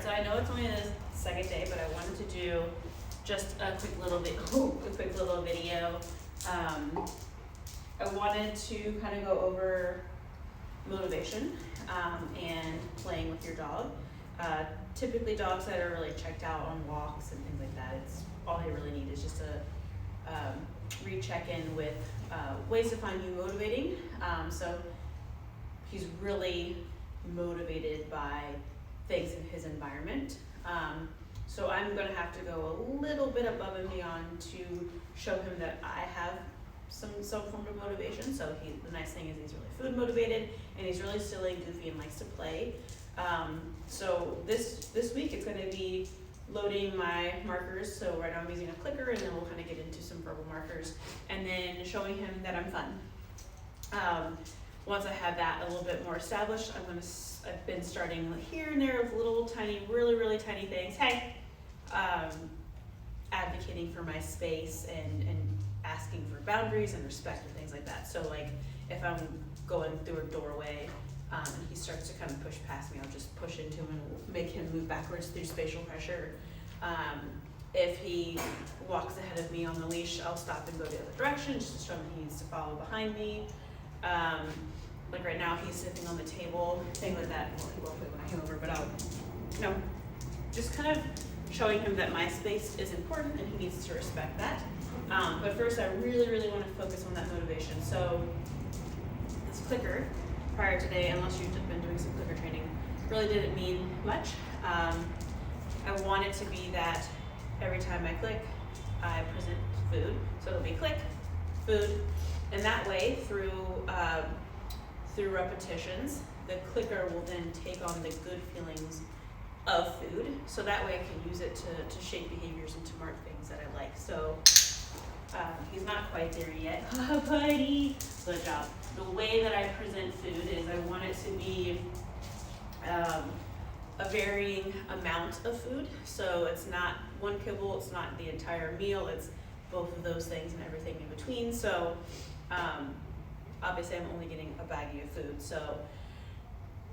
Alright, so I know it's only the second day, but I wanted to do just a quick little video. I wanted to kind of go over motivation and playing with your dog. Typically dogs that are really checked out on walks and things like that, it's all they really need is just a recheck in with ways to find you motivating. So he's really motivated by things in his environment. So I'm gonna have to go a little bit above and beyond to show him that I have some form of motivation. So the nice thing is he's really food motivated and he's really silly, goofy, and likes to play. So this week it's gonna be loading my markers. So right now I'm using a clicker, and then we'll kind of get into some verbal markers, and then showing him that I'm fun. Once I have that a little bit more established, I've been starting here and there with little tiny, really tiny things. Hey, advocating for my space and asking for boundaries and respect and things like that. So like if I'm going through a doorway and he starts to kind of push past me, I'll just push into him and make him move backwards through spatial pressure. If he walks ahead of me on the leash, I'll stop and go the other direction just to show him he needs to follow behind me. Like right now he's sitting on the table, things like that. Well, he won't play when I came over, but I'll, just kind of showing him that my space is important and he needs to respect that. But first I really want to focus on that motivation. So this clicker prior to today, unless you've been doing some clicker training, really didn't mean much. I want it to be that every time I click, I present food. So it'll be click, food, and that way through repetitions, the clicker will then take on the good feelings of food. So that way I can use it to shape behaviors and to mark things that I like. So he's not quite there yet. Buddy, good job. The way that I present food is I want it to be a varying amount of food. So it's not one kibble, it's not the entire meal, it's both of those things and everything in between. So obviously I'm only getting a baggie of food, so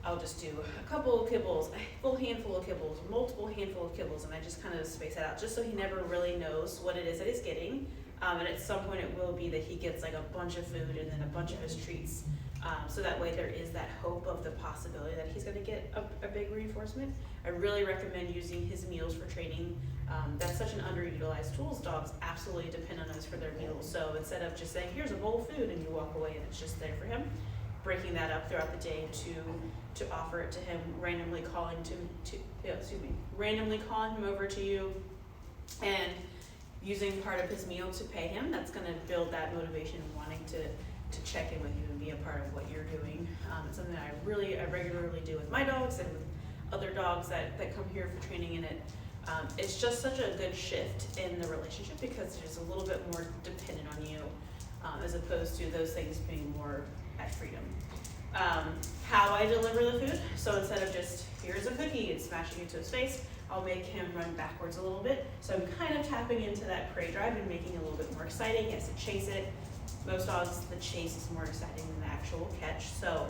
I'll just do a couple of kibbles, a full handful of kibbles, multiple handful of kibbles, and I just kind of space it out just so he never really knows what it is that he's getting. And at some point it will be that he gets like a bunch of food and then a bunch of his treats. So that way there is that hope of the possibility that he's gonna get a big reinforcement. I really recommend using his meals for training. That's such an underutilized tool. Dogs absolutely depend on us for their meals. So instead of just saying, here's a bowl of food and you walk away and it's just there for him, breaking that up throughout the day to offer it to him, randomly calling randomly calling him over to you and using part of his meal to pay him. That's gonna build that motivation, wanting to check in with you and be a part of what you're doing. It's something that I regularly do with my dogs and with other dogs that come here for training, and it's just such a good shift in the relationship because it is a little bit more dependent on you as opposed to those things being more at freedom. How I deliver the food, so instead of just here's a cookie and smashing it to his face, I'll make him run backwards a little bit. So I'm kind of tapping into that prey drive and making it a little bit more exciting. He has to chase it. Most dogs, the chase is more exciting than the actual catch. So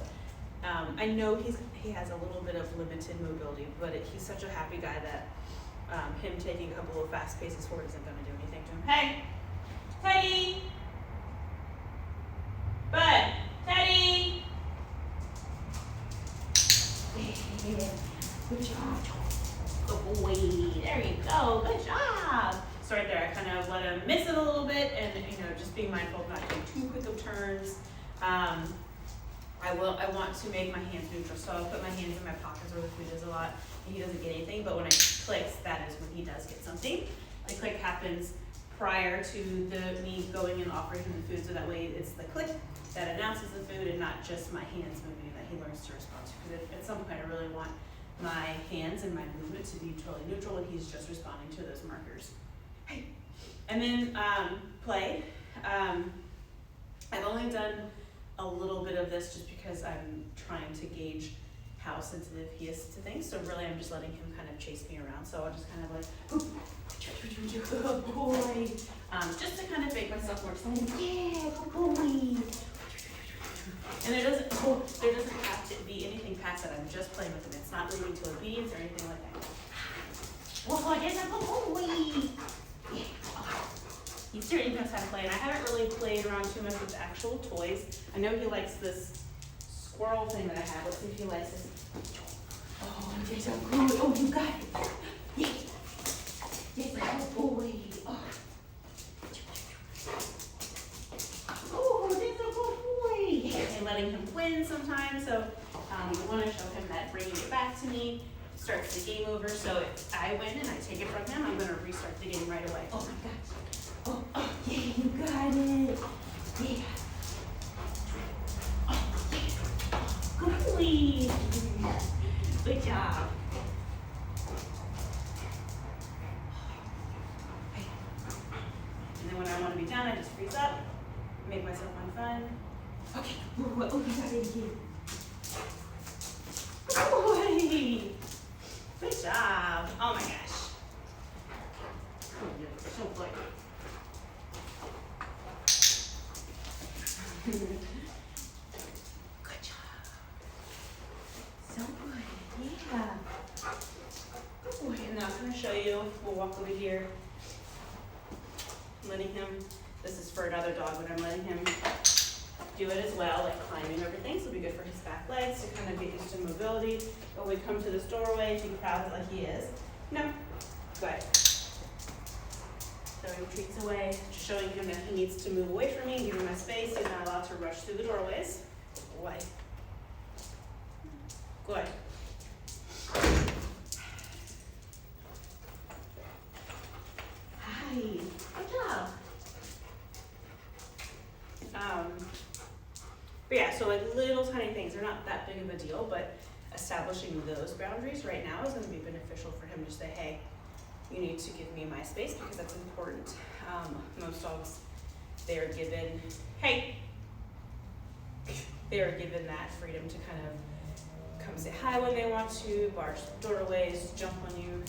I know he has a little bit of limited mobility, but he's such a happy guy that him taking a couple of fast paces forward isn't going to do anything to him. Hey, Teddy! Bud, Teddy! Good job. Good boy. There you go. Good job. So right there, I kind of let him miss it a little bit, and just being mindful of not doing too quick of turns. I want to make my hands neutral, so I'll put my hands in my pockets where the food is a lot, and he doesn't get anything. But when it clicks, that is when he does get something. The click happens prior to me going and offering him the food, so that way it's the click that announces the food and not just my hands moving that he learns to respond to. Because at some point I really want my hands and my movement to be totally neutral and he's just responding to those markers. Hey. And then play. I've only done a little bit of this just because I'm trying to gauge how sensitive he is to things. So really I'm just letting him kind of chase me around. So I'll just kind of like, good boy. Just to kind of make myself more excited. Yeah, good boy. And there doesn't have to be anything past that. I'm just playing with him. It's not leading to obedience or anything like that. certainly knows how to play, and I haven't really played around too much with actual toys. I know he likes this squirrel thing that I have. Let's see if he likes this. Oh, you're so good. Oh, you got it. Yeah. Yes, good boy. Oh. Oh, that's a good boy. And letting him win sometimes, so we want to show him that bringing it back to me starts the game over. So if I win and I take it from him, I'm going to restart the game right away. Oh my gosh. Oh, yeah, you got it. Yeah. Oh, yeah. Good boy. Good job. And then when I want to be done, I just freeze up, make myself unfun. Okay. Oh, you got it again. Good boy. Good job. Oh my gosh. Oh, you're so good. Good job. So good. Yeah. Good boy. And now I'm going to show you. We'll walk over here. I'm letting him, this is for another dog, but I'm letting him do it as well, like climbing over things. It'll be good for his back legs to kind of get used to mobility. But when we come to this doorway, if he crowds like he is, no, good. So he retreats away, just showing him that he needs to move away from me, give him my space. He's not allowed to rush through the doorways. Away. Good. Hi. Good job. But yeah, so like little tiny things, they're not that big of a deal, but establishing those boundaries right now is going to be beneficial for him to say, hey, you need to give me my space because that's important. Most dogs, they are given, hey, they are given that freedom to kind of come say hi when they want to, barge doorways, jump on you,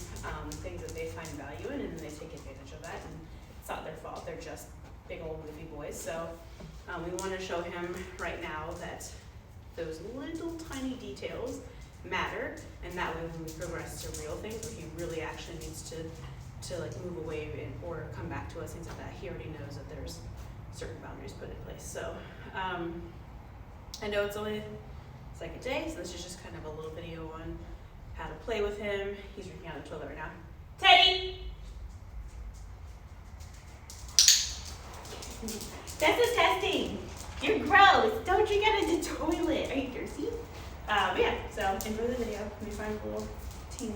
things that they find value in, and then they take advantage of that. And it's not their fault, they're just big old goofy boys. So we want to show him right now that those little tiny details matter, and that way when we progress to real things where he really actually needs to like move away or come back to us, things like that, he already knows that there's certain boundaries put in place. So I know it's only the second day, so this is just kind of a little video on how to play with him. He's drinking out of the toilet right now. Teddy! That's a testing. You're gross. Don't drink out of the toilet. Are you thirsty? But yeah, so enjoy the video. Let me find a little team.